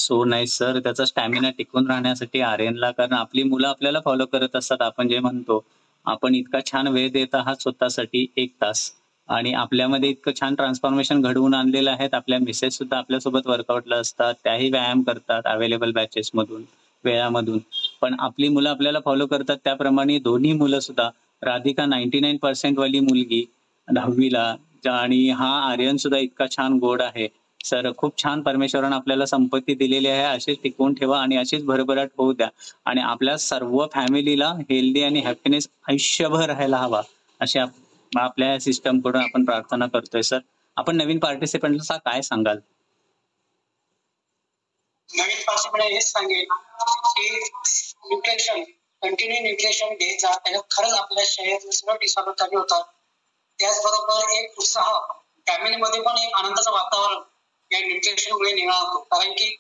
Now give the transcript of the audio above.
So nice sir. त्याचा stamina टिकून राहण्यासाठी आर्यनला कारण आपली मुलं आपल्याला फॉलो करत असतात. आपण जे म्हणतो, आपण इतका छान वेळ देत आहात स्वतःसाठी 1 तास आणि आपल्यामध्ये इतकं छान ट्रान्सफॉर्मेशन घडवून आणलेलं आहे. आपल्या मिसेस सुद्धा आपल्यासोबत वर्कआउटला असतात. त्याही व्यायाम करतात अवेलेबल बॅचेसमधून, वेळामधून. पण आपली मुलं आपल्याला फॉलो करतात त्याप्रमाणे दोन्ही मुलं सुद्धा राधिका 99% वाली मुलगी 10वी ला आणि हा आर्यन सुद्धा इतका छान गोड आहे. सर खूप छान परमेश्वरानं आपल्याला संपत्ती दिलेली आहे. अशीच टिकवून ठेवा आणि अशीच भरभराट होऊ द्या आणि आपल्या सर्व फॅमिलीला हेल्दी आणि हॅपीनेस आयुष्यभर राहायला हवा. अशी आपल्या सिस्टमकडून आपण प्रार्थना करतोय सर. आपण नवीन पार्टिसिपंट्सला काय सांगाल? नवीन पार्टिसिपंट हेच सांगेल की न्यूट्रिशन कंटिन्यू न्यूट्रिशन घेत जा. त्याच्यात खरंच आपल्या शरीरातले सर्व डिसऑर्डर कमी होतात. त्याचबरोबर एक उत्साह फॅमिलीमध्ये पण एक आनंदाचं वातावरण या न्यूट्रिशनमुळे निर्माण होतो. कारण की